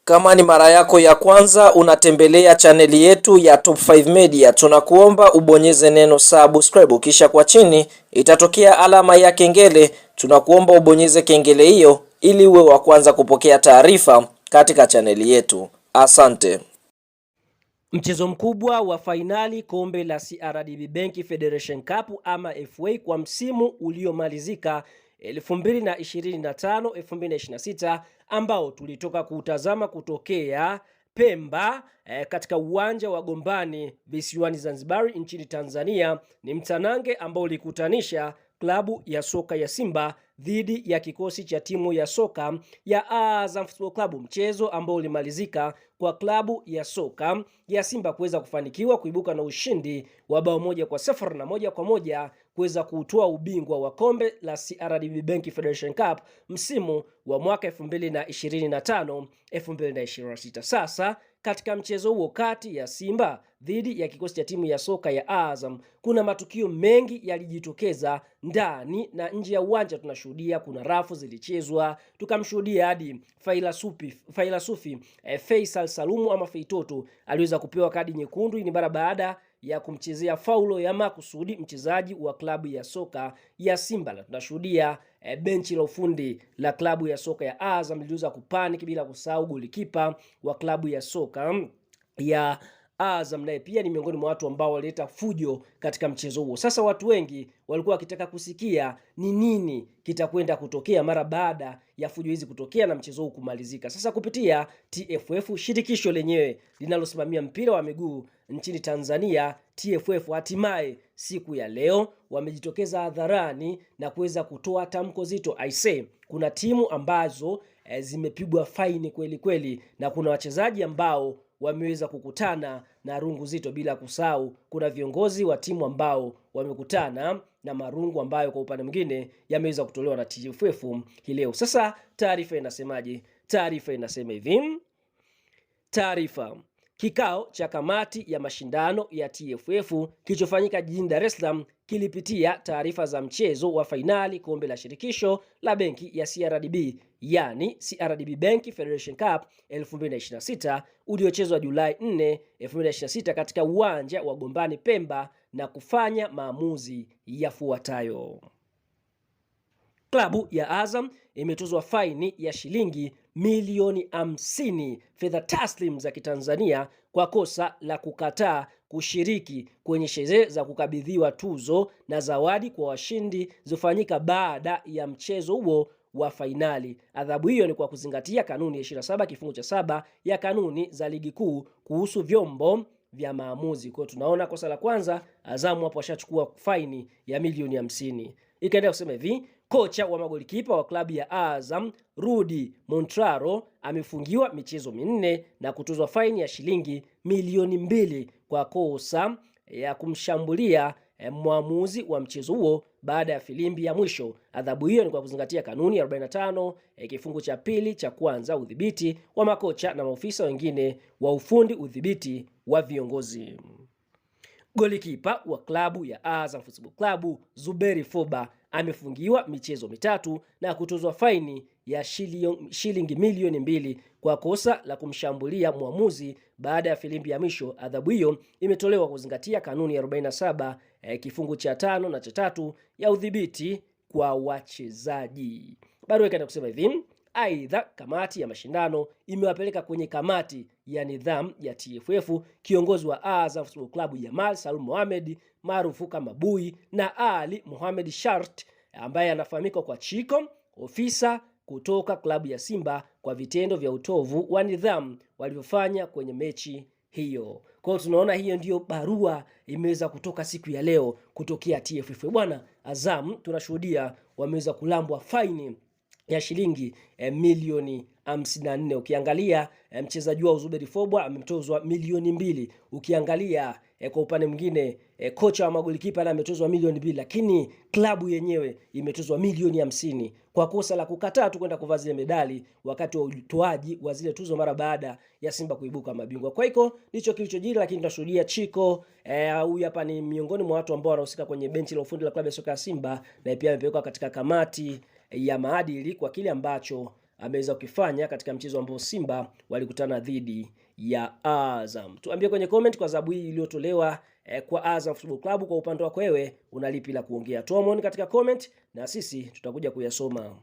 Kama ni mara yako ya kwanza unatembelea chaneli yetu ya Top 5 Media, tunakuomba ubonyeze neno subscribe, kisha kwa chini itatokea alama ya kengele. Tunakuomba ubonyeze kengele hiyo ili uwe wa kwanza kupokea taarifa katika chaneli yetu. Asante. Mchezo mkubwa wa fainali kombe la CRDB Bank Federation Cup ama FA kwa msimu uliomalizika 2025-2026 ambao tulitoka kutazama kutokea Pemba katika uwanja wa Gombani visiwani Zanzibar nchini Tanzania, ni mtanange ambao ulikutanisha klabu ya soka ya Simba dhidi ya kikosi cha timu ya soka ya Azam Football Club, mchezo ambao ulimalizika kwa klabu ya soka ya Simba kuweza kufanikiwa kuibuka na ushindi wa bao 1-0 na 1-1 kuweza kutoa ubingwa wa kombe la CRDB Bank Federation Cup msimu wa mwaka 2025-2026. Sasa katika mchezo huo kati ya Simba dhidi ya kikosi cha timu ya soka ya Azam, kuna matukio mengi yalijitokeza ndani na nje ya uwanja. Tunashuhudia kuna rafu zilichezwa, tukamshuhudia hadi Failasufi Faisal Salumu ama Feitoto aliweza kupewa kadi nyekundu. Ni mara baada ya kumchezea faulo ya makusudi mchezaji wa klabu ya soka ya Simba. Na tunashuhudia benchi la ufundi la klabu ya soka ya Azam liliweza kupaniki, bila kusahau golikipa wa klabu ya soka ya Azam naye pia ni miongoni mwa watu ambao walileta fujo katika mchezo huo. Sasa watu wengi walikuwa wakitaka kusikia ni nini kitakwenda kutokea mara baada ya fujo hizi kutokea na mchezo huu kumalizika. Sasa kupitia TFF, shirikisho lenyewe linalosimamia mpira wa miguu nchini Tanzania, TFF, hatimaye siku ya leo wamejitokeza hadharani na kuweza kutoa tamko zito. Kuna timu ambazo zimepigwa faini kweli kweli, na kuna wachezaji ambao wameweza kukutana na rungu zito, bila kusahau kuna viongozi wa timu ambao wamekutana na marungu ambayo kwa upande mwingine yameweza kutolewa na TFF hii leo. Sasa taarifa inasemaje? Taarifa inasema hivi. Kikao cha kamati ya mashindano ya TFF kilichofanyika jijini Dar es Salaam kilipitia taarifa za mchezo wa fainali kombe la shirikisho la benki ya CRDB, yani CRDB Bank Federation Cup 2026 uliochezwa Julai 4, 2026 katika uwanja wa Gombani Pemba, na kufanya maamuzi yafuatayo. Klabu ya Azam imetozwa faini ya shilingi milioni 50 fedha taslim za Kitanzania kwa kosa la kukataa kushiriki kwenye sherehe za kukabidhiwa tuzo na zawadi kwa washindi zilizofanyika baada ya mchezo huo wa fainali. Adhabu hiyo ni kwa kuzingatia kanuni ya 27 kifungu cha 7 ya kanuni za ligi kuu kuhusu vyombo vya maamuzi. Kwa tunaona kosa la kwanza, Azamu hapo washachukua faini ya milioni 50. Ikaendelea kusema hivi, kocha wa magolikipa wa klabu ya Azam Rudi Montraro amefungiwa michezo 4 na kutozwa faini ya shilingi milioni 2 kwa kosa ya kumshambulia mwamuzi wa mchezo huo baada ya filimbi ya mwisho. Adhabu hiyo ni kwa kuzingatia kanuni ya 45 kifungu cha 2 cha kwanza, udhibiti wa makocha na maofisa wengine wa ufundi, udhibiti wa viongozi. Golikipa wa klabu ya Azam Football Club Zuberi Foba amefungiwa michezo 3 na kutozwa faini ya shilingi milioni 2 kwa kosa la kumshambulia mwamuzi baada ya filimbi ya mwisho. Adhabu hiyo imetolewa kuzingatia kanuni ya 47 kifungu cha 5 na cha 3 ya udhibiti kwa wachezaji. Barua ikaenda kusema hivi, aidha kamati ya mashindano imewapeleka kwenye kamati ya nidhamu ya TFF kiongozi wa Azam Football Club Jamal Salum Mohamed maarufu kama Bui na Ali Mohamed Shart ambaye anafahamika kwa Chiko, ofisa kutoka klabu ya Simba kwa vitendo vya utovu wa nidhamu walivyofanya kwenye mechi hiyo. Kwa hiyo tunaona hiyo ndiyo barua imeweza kutoka siku ya leo kutokea TFF. Bwana, Azam tunashuhudia wameweza kulambwa faini ya shilingi milioni 54. Ukiangalia mchezaji wa Zuberi Foba ametozwa milioni 2. Ukiangalia kwa upande mwingine kocha wa magolikipa na ametozwa milioni 2, lakini klabu yenyewe imetozwa milioni 50 kwa kosa la kukataa tu kwenda kuvaa zile medali wakati wa utoaji wa zile tuzo mara baada ya Simba kuibuka mabingwa. Kwa hiyo ndicho kilichojiri, lakini tunashuhudia Chiko huyu hapa ni miongoni mwa watu ambao wanahusika kwenye benchi la ufundi la klabu ya soka ya Simba, na pia amepelekwa katika kamati ya maadili kwa kile ambacho ameweza kukifanya katika mchezo ambao Simba walikutana dhidi ya Azam. Tuambie kwenye comment kwa adhabu hii iliyotolewa kwa Azam Football Club, kwa upande wako wewe unalipi la kuongea? Tuamoni katika comment na sisi tutakuja kuyasoma.